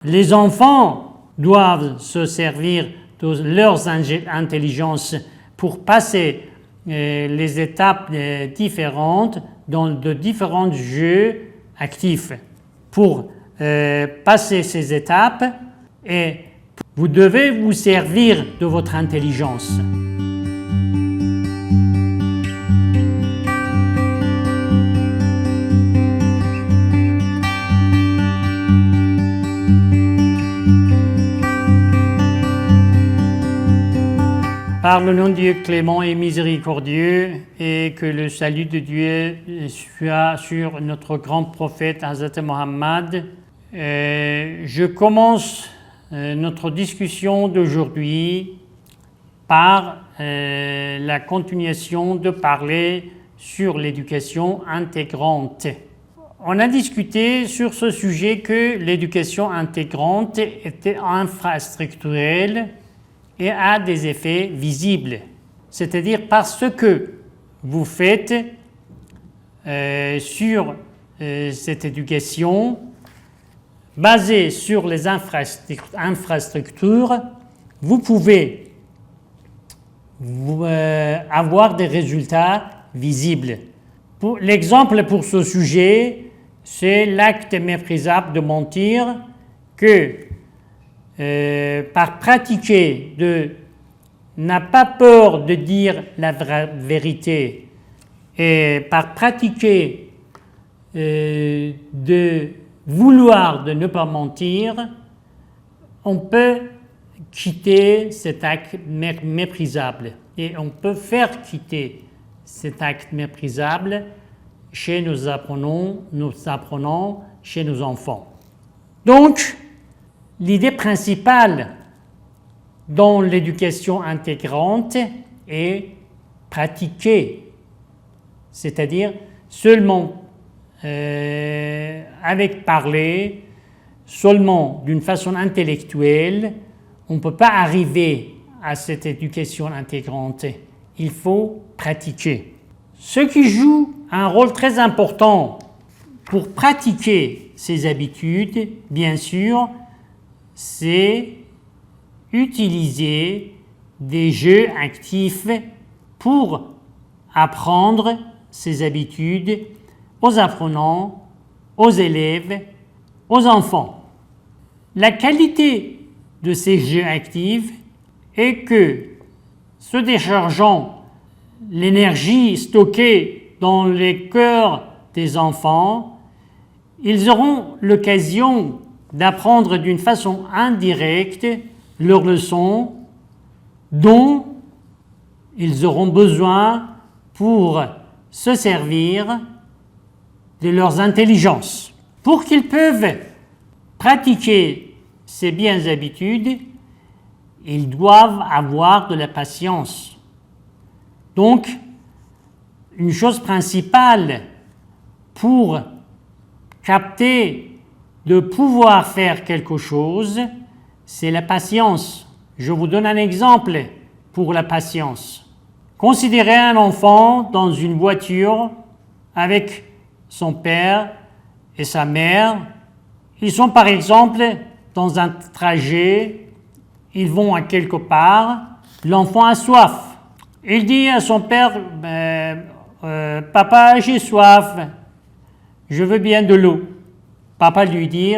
Les enfants doivent se servir de leurs intelligences pour passer les étapes différentes dans de différents jeux actifs. Pour passer ces étapes, et vous devez vous servir de votre intelligence. Par le nom de Dieu clément et miséricordieux, et que le salut de Dieu soit sur notre grand prophète Hazrat Mohammed, je commence notre discussion d'aujourd'hui par la continuation de parler sur l'éducation intégrante. On a discuté sur ce sujet que l'éducation intégrante était infrastructurelle et a des effets visibles. C'est-à-dire parce que vous faites sur cette éducation basée sur les infrastructures, vous pouvez avoir des résultats visibles. L'exemple pour ce sujet, c'est l'acte méprisable de mentir que par pratiquer n'a pas peur de dire la vérité et par pratiquer de vouloir de ne pas mentir, on peut quitter cet acte méprisable et on peut faire quitter cet acte méprisable chez nos apprenants, chez nos enfants. Donc, l'idée principale dans l'éducation intégrante est pratiquer, c'est-à-dire seulement avec parler, seulement d'une façon intellectuelle, on ne peut pas arriver à cette éducation intégrante. Il faut pratiquer. Ce qui joue un rôle très important pour pratiquer ces habitudes, bien sûr, c'est utiliser des jeux actifs pour apprendre ces habitudes aux apprenants, aux élèves, aux enfants. La qualité de ces jeux actifs est que, se déchargeant l'énergie stockée dans les cœurs des enfants, ils auront l'occasion d'apprendre d'une façon indirecte leurs leçons dont ils auront besoin pour se servir de leurs intelligences. Pour qu'ils peuvent pratiquer ces bonnes habitudes, ils doivent avoir de la patience. Donc, une chose principale pour capter de pouvoir faire quelque chose, c'est la patience. Je vous donne un exemple pour la patience. Considérez un enfant dans une voiture avec son père et sa mère. Ils sont par exemple dans un trajet, ils vont à quelque part, l'enfant a soif. Il dit à son père, papa, j'ai soif, je veux bien de l'eau. Papa lui dit,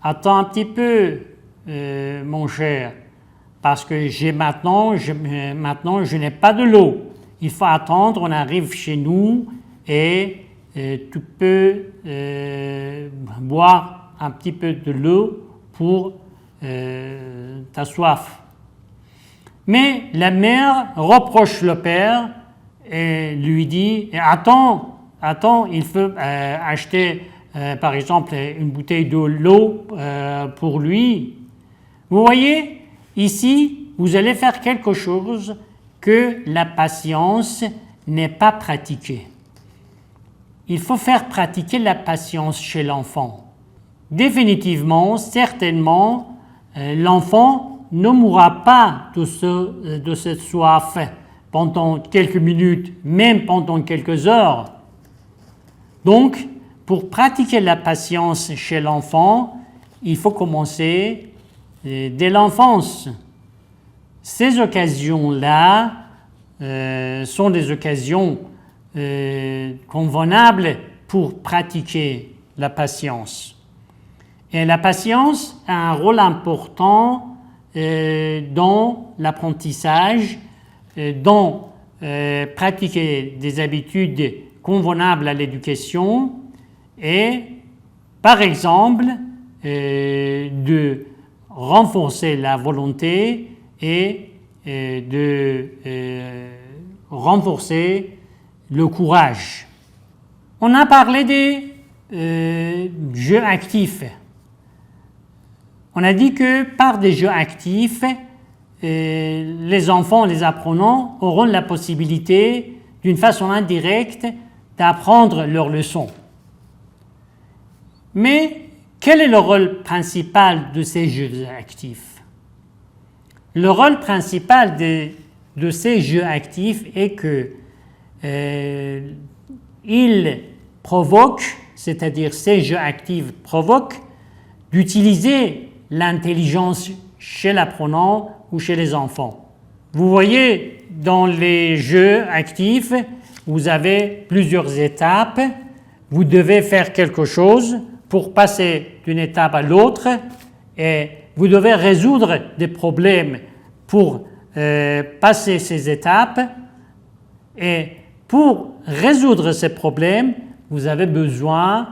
attends un petit peu, mon cher, parce que maintenant je n'ai pas de l'eau. Il faut attendre, on arrive chez nous et tu peux boire un petit peu de l'eau pour ta soif. Mais la mère reproche le père et lui dit, attends, il faut acheter par exemple une bouteille de l'eau pour lui. Vous voyez, ici, vous allez faire quelque chose que la patience n'est pas pratiquée. Il faut faire pratiquer la patience chez l'enfant. Définitivement, certainement, l'enfant ne mourra pas de cette soif pendant quelques minutes, même pendant quelques heures. Donc, pour pratiquer la patience chez l'enfant, il faut commencer dès l'enfance. Ces occasions-là sont des occasions convenables pour pratiquer la patience. Et la patience a un rôle important dans l'apprentissage, dans pratiquer des habitudes convenables à l'éducation et, par exemple, de renforcer la volonté et de renforcer le courage. On a parlé des jeux actifs. On a dit que par des jeux actifs, les enfants, les apprenants auront la possibilité, d'une façon indirecte, d'apprendre leurs leçons. Mais quel est le rôle principal de ces jeux actifs? Le rôle principal de ces jeux actifs est que ils provoquent, c'est-à-dire ces jeux actifs provoquent d'utiliser l'intelligence chez l'apprenant ou chez les enfants. Vous voyez, dans les jeux actifs, vous avez plusieurs étapes. Vous devez faire quelque chose pour passer d'une étape à l'autre et vous devez résoudre des problèmes pour passer ces étapes. Et pour résoudre ces problèmes, vous avez besoin,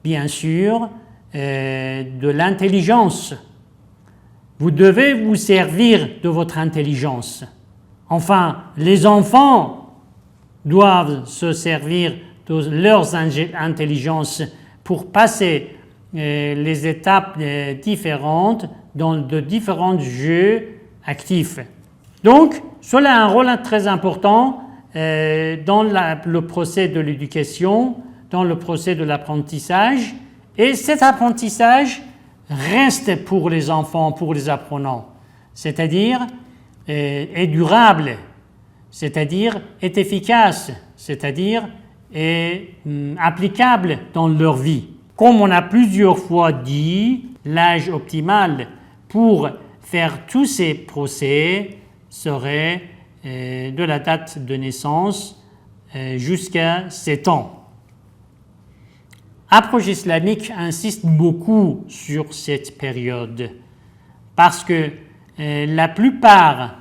bien sûr, de l'intelligence. Vous devez vous servir de votre intelligence. Enfin, les enfants doivent se servir de leur intelligence pour passer les étapes différentes dans de différents jeux actifs. Donc, cela a un rôle très important dans le procès de l'éducation, dans le procès de l'apprentissage, et cet apprentissage reste pour les enfants, pour les apprenants, c'est-à-dire est durable, c'est-à-dire est efficace, c'est-à-dire est applicable dans leur vie. Comme on a plusieurs fois dit, l'âge optimal pour faire tous ces procès serait de la date de naissance jusqu'à 7 ans. Approche islamique insiste beaucoup sur cette période parce que la plupart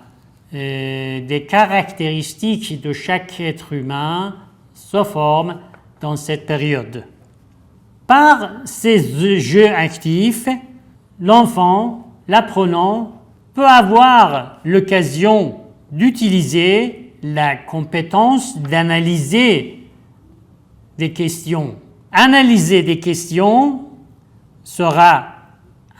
des caractéristiques de chaque être humain se forment dans cette période. Par ces jeux actifs, l'enfant, l'apprenant, peut avoir l'occasion d'utiliser la compétence d'analyser des questions. Analyser des questions sera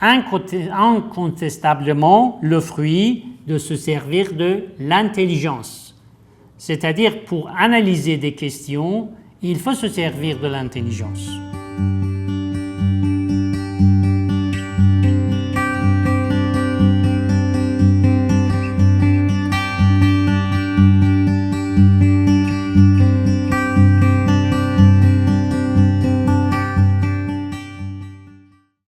incontestablement le fruit de se servir de l'intelligence. C'est-à-dire, pour analyser des questions, il faut se servir de l'intelligence.